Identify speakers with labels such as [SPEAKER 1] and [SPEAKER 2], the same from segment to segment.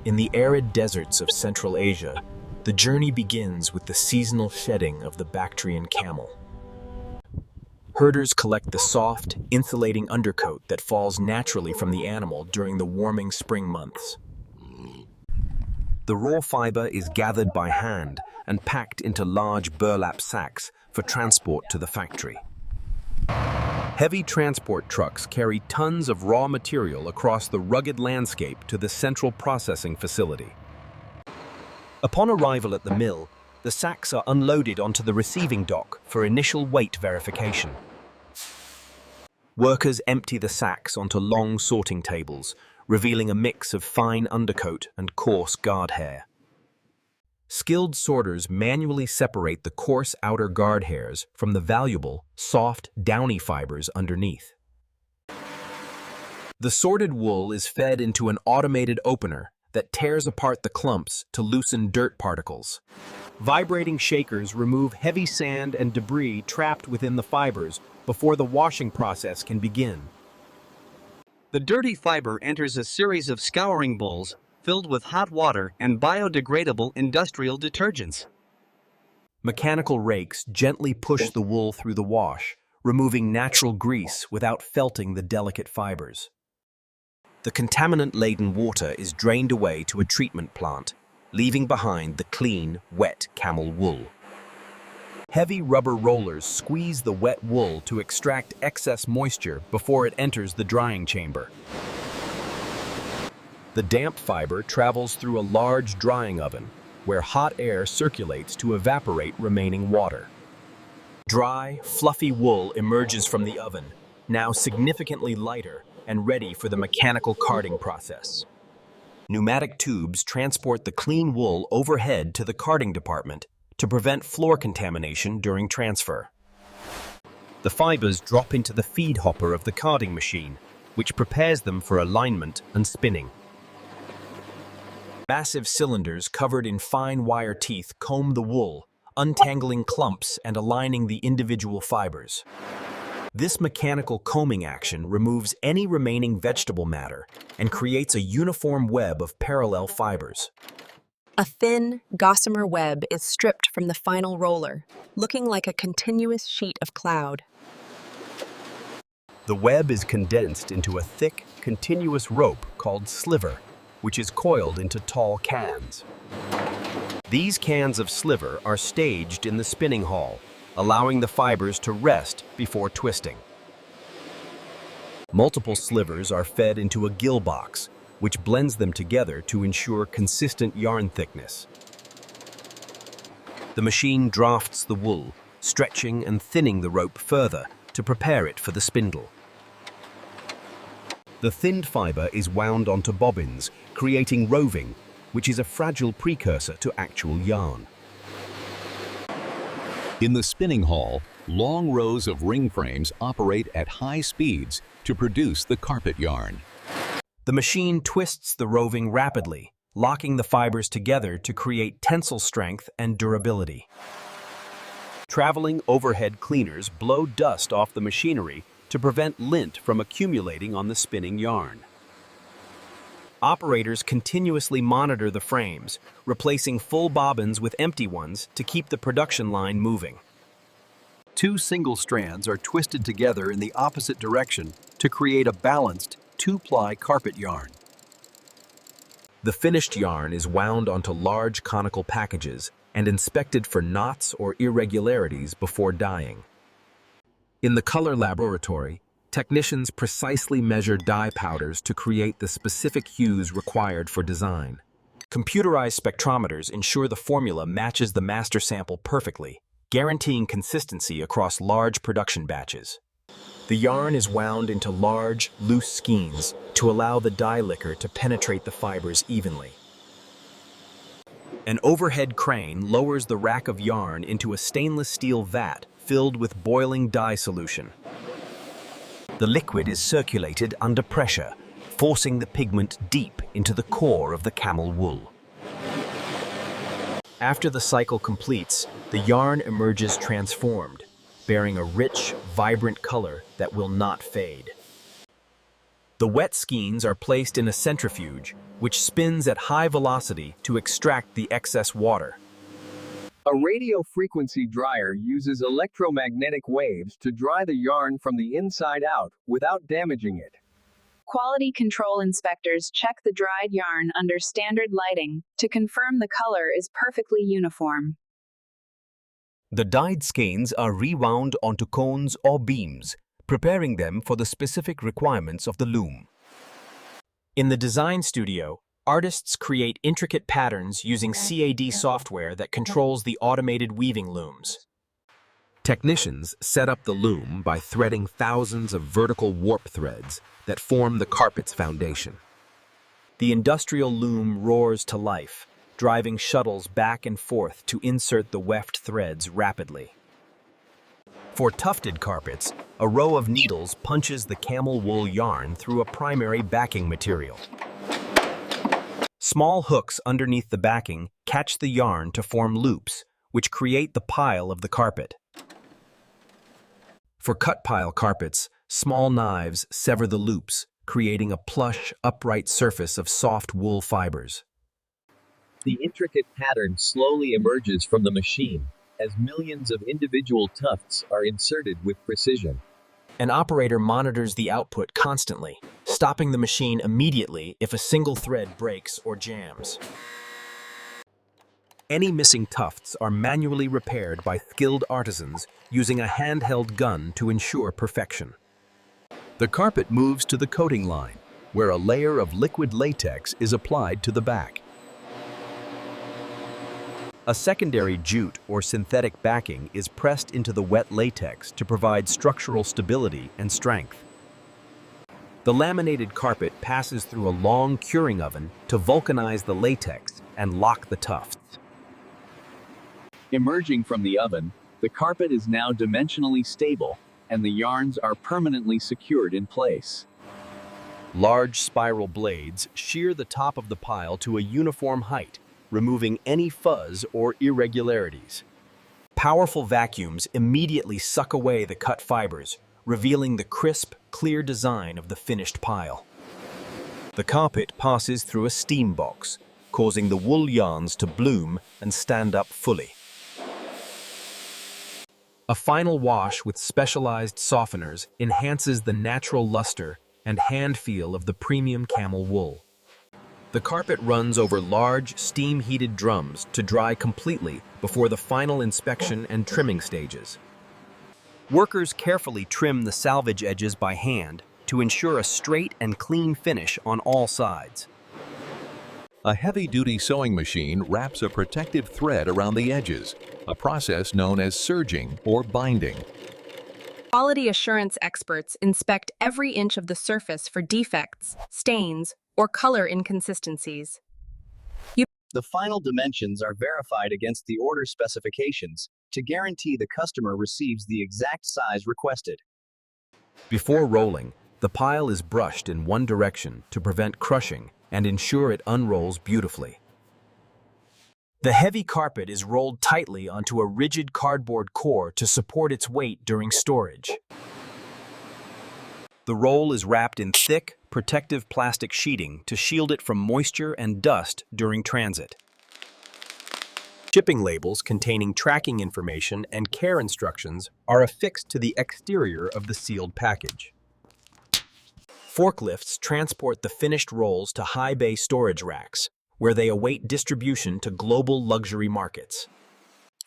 [SPEAKER 1] In the arid deserts of Central Asia, the journey begins with the seasonal shedding of the Bactrian camel. Herders collect the soft, insulating undercoat that falls naturally from the animal during the warming spring months. The raw fiber is gathered by hand and packed into large burlap sacks for transport to the factory. Heavy transport trucks carry tons of raw material across the rugged landscape to the central processing facility. Upon arrival at the mill, the sacks are unloaded onto the receiving dock for initial weight verification. Workers empty the sacks onto long sorting tables, revealing a mix of fine undercoat and coarse guard hair. Skilled sorters manually separate the coarse outer guard hairs from the valuable, soft, downy fibers underneath. The sorted wool is fed into an automated opener that tears apart the clumps to loosen dirt particles. Vibrating shakers remove heavy sand and debris trapped within the fibers before the washing process can begin.
[SPEAKER 2] The dirty fiber enters a series of scouring bowls filled with hot water and biodegradable industrial detergents.
[SPEAKER 1] Mechanical rakes gently push the wool through the wash, removing natural grease without felting the delicate fibers. The contaminant-laden water is drained away to a treatment plant, leaving behind the clean, wet camel wool. Heavy rubber rollers squeeze the wet wool to extract excess moisture before it enters the drying chamber. The damp fiber travels through a large drying oven, where hot air circulates to evaporate remaining water. Dry, fluffy wool emerges from the oven, now significantly lighter and ready for the mechanical carding process. Pneumatic tubes transport the clean wool overhead to the carding department to prevent floor contamination during transfer. The fibers drop into the feed hopper of the carding machine, which prepares them for alignment and spinning. Massive cylinders covered in fine wire teeth comb the wool, untangling clumps and aligning the individual fibers. This mechanical combing action removes any remaining vegetable matter and creates a uniform web of parallel fibers.
[SPEAKER 3] A thin, gossamer web is stripped from the final roller, looking like a continuous sheet of cloud.
[SPEAKER 1] The web is condensed into a thick, continuous rope called sliver, which is coiled into tall cans. These cans of sliver are staged in the spinning hall, allowing the fibers to rest before twisting. Multiple slivers are fed into a gill box, which blends them together to ensure consistent yarn thickness. The machine drafts the wool, stretching and thinning the rope further to prepare it for the spindle. The thinned fiber is wound onto bobbins, creating roving, which is a fragile precursor to actual yarn.
[SPEAKER 4] In the spinning hall, long rows of ring frames operate at high speeds to produce the carpet yarn.
[SPEAKER 1] The machine twists the roving rapidly, locking the fibers together to create tensile strength and durability. Traveling overhead cleaners blow dust off the machinery to prevent lint from accumulating on the spinning yarn. Operators continuously monitor the frames, replacing full bobbins with empty ones to keep the production line moving. Two single strands are twisted together in the opposite direction to create a balanced two-ply carpet yarn. The finished yarn is wound onto large conical packages and inspected for knots or irregularities before dyeing. In the color laboratory, technicians precisely measure dye powders to create the specific hues required for design. Computerized spectrometers ensure the formula matches the master sample perfectly, guaranteeing consistency across large production batches. The yarn is wound into large, loose skeins to allow the dye liquor to penetrate the fibers evenly. An overhead crane lowers the rack of yarn into a stainless steel vat filled with boiling dye solution. The liquid is circulated under pressure, forcing the pigment deep into the core of the camel wool. After the cycle completes, the yarn emerges transformed, bearing a rich, vibrant color that will not fade. The wet skeins are placed in a centrifuge, which spins at high velocity to extract the excess water.
[SPEAKER 5] A radio frequency dryer uses electromagnetic waves to dry the yarn from the inside out without damaging it.
[SPEAKER 6] Quality control inspectors check the dried yarn under standard lighting to confirm the color is perfectly uniform.
[SPEAKER 1] The dyed skeins are rewound onto cones or beams, preparing them for the specific requirements of the loom. In the design studio, artists create intricate patterns using CAD software that controls the automated weaving looms. Technicians set up the loom by threading thousands of vertical warp threads that form the carpet's foundation. The industrial loom roars to life, driving shuttles back and forth to insert the weft threads rapidly. For tufted carpets, a row of needles punches the camel wool yarn through a primary backing material. Small hooks underneath the backing catch the yarn to form loops, which create the pile of the carpet. For cut pile carpets, small knives sever the loops, creating a plush, upright surface of soft wool fibers.
[SPEAKER 7] The intricate pattern slowly emerges from the machine, as millions of individual tufts are inserted with precision.
[SPEAKER 1] An operator monitors the output constantly, stopping the machine immediately if a single thread breaks or jams. Any missing tufts are manually repaired by skilled artisans using a handheld gun to ensure perfection. The carpet moves to the coating line, where a layer of liquid latex is applied to the back. A secondary jute or synthetic backing is pressed into the wet latex to provide structural stability and strength. The laminated carpet passes through a long curing oven to vulcanize the latex and lock the tufts.
[SPEAKER 5] Emerging from the oven, the carpet is now dimensionally stable, and the yarns are permanently secured in place.
[SPEAKER 1] Large spiral blades shear the top of the pile to a uniform height, removing any fuzz or irregularities. Powerful vacuums immediately suck away the cut fibers, revealing the crisp, clear design of the finished pile. The carpet passes through a steam box, causing the wool yarns to bloom and stand up fully. A final wash with specialized softeners enhances the natural luster and hand feel of the premium camel wool. The carpet runs over large, steam-heated drums to dry completely before the final inspection and trimming stages. Workers carefully trim the salvage edges by hand to ensure a straight and clean finish on all sides.
[SPEAKER 4] A heavy-duty sewing machine wraps a protective thread around the edges, a process known as serging or binding.
[SPEAKER 3] Quality assurance experts inspect every inch of the surface for defects, stains, or color inconsistencies.
[SPEAKER 2] The final dimensions are verified against the order specifications to guarantee the customer receives the exact size requested.
[SPEAKER 1] Before rolling, the pile is brushed in one direction to prevent crushing and ensure it unrolls beautifully. The heavy carpet is rolled tightly onto a rigid cardboard core to support its weight during storage. The roll is wrapped in thick, protective plastic sheeting to shield it from moisture and dust during transit. Shipping labels containing tracking information and care instructions are affixed to the exterior of the sealed package. Forklifts transport the finished rolls to high bay storage racks, where they await distribution to global luxury markets.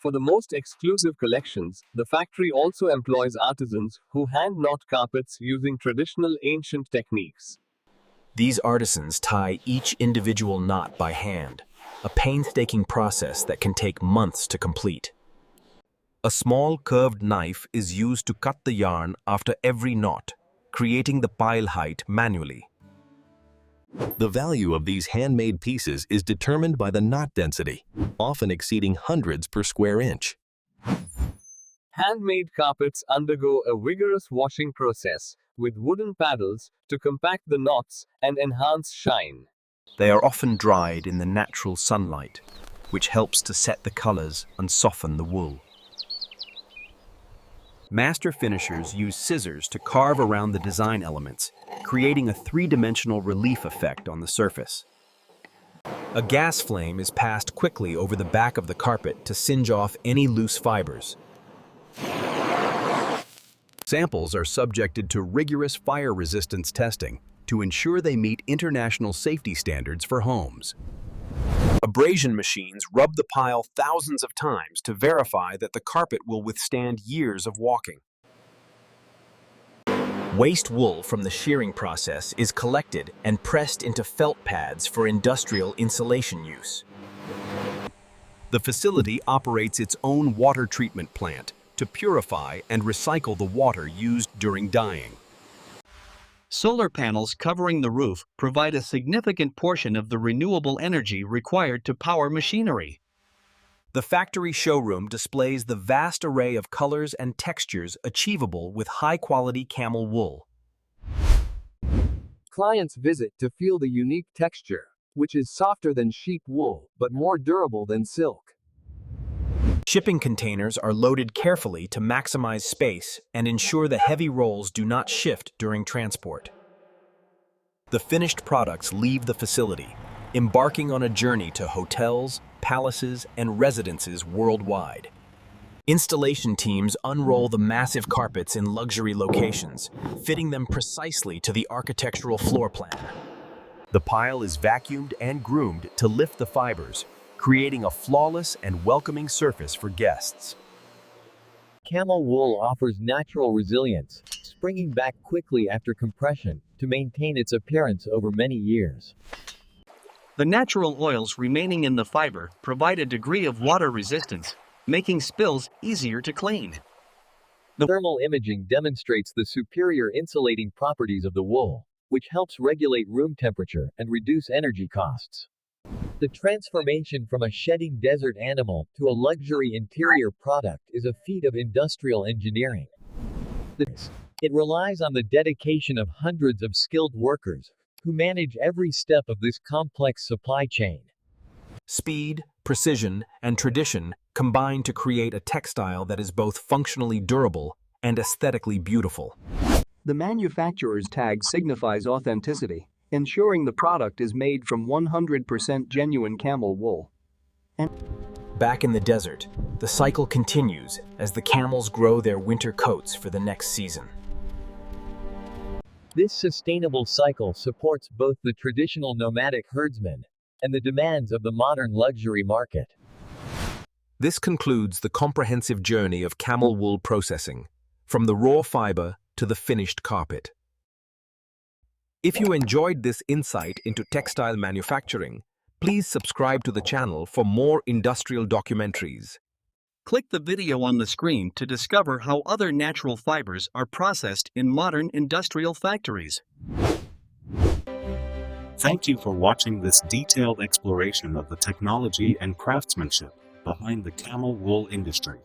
[SPEAKER 5] For the most exclusive collections, the factory also employs artisans who hand knot carpets using traditional ancient techniques.
[SPEAKER 1] These artisans tie each individual knot by hand, a painstaking process that can take months to complete. A small curved knife is used to cut the yarn after every knot, creating the pile height manually.
[SPEAKER 4] The value of these handmade pieces is determined by the knot density, often exceeding hundreds per square inch.
[SPEAKER 5] Handmade carpets undergo a vigorous washing process with wooden paddles to compact the knots and enhance shine.
[SPEAKER 1] They are often dried in the natural sunlight, which helps to set the colors and soften the wool. Master finishers use scissors to carve around the design elements, creating a three-dimensional relief effect on the surface. A gas flame is passed quickly over the back of the carpet to singe off any loose fibers. Samples are subjected to rigorous fire resistance testing to ensure they meet international safety standards for homes. Abrasion machines rub the pile thousands of times to verify that the carpet will withstand years of walking. Waste wool from the shearing process is collected and pressed into felt pads for industrial insulation use. The facility operates its own water treatment plant to purify and recycle the water used during dyeing.
[SPEAKER 2] Solar panels covering the roof provide a significant portion of the renewable energy required to power machinery.
[SPEAKER 1] The factory showroom displays the vast array of colors and textures achievable with high-quality camel wool.
[SPEAKER 5] Clients visit to feel the unique texture, which is softer than sheep wool but more durable than silk.
[SPEAKER 1] Shipping containers are loaded carefully to maximize space and ensure the heavy rolls do not shift during transport. The finished products leave the facility, embarking on a journey to hotels, palaces, and residences worldwide. Installation teams unroll the massive carpets in luxury locations, fitting them precisely to the architectural floor plan. The pile is vacuumed and groomed to lift the fibers, creating a flawless and welcoming surface for guests.
[SPEAKER 7] Camel wool offers natural resilience, springing back quickly after compression to maintain its appearance over many years.
[SPEAKER 2] The natural oils remaining in the fiber provide a degree of water resistance, making spills easier to clean.
[SPEAKER 7] The thermal imaging demonstrates the superior insulating properties of the wool, which helps regulate room temperature and reduce energy costs. The transformation from a shedding desert animal to a luxury interior product is a feat of industrial engineering. It relies on the dedication of hundreds of skilled workers who manage every step of this complex supply chain.
[SPEAKER 1] Speed, precision, and tradition combine to create a textile that is both functionally durable and aesthetically beautiful.
[SPEAKER 8] The manufacturer's tag signifies authenticity, ensuring the product is made from 100% genuine camel wool.
[SPEAKER 1] Back in the desert, the cycle continues as the camels grow their winter coats for the next season.
[SPEAKER 7] This sustainable cycle supports both the traditional nomadic herdsman and the demands of the modern luxury market.
[SPEAKER 1] This concludes the comprehensive journey of camel wool processing, from the raw fiber to the finished carpet. If you enjoyed this insight into textile manufacturing, please subscribe to the channel for more industrial documentaries.
[SPEAKER 2] Click the video on the screen to discover how other natural fibers are processed in modern industrial factories.
[SPEAKER 9] Thank you for watching this detailed exploration of the technology and craftsmanship behind the camel wool industry.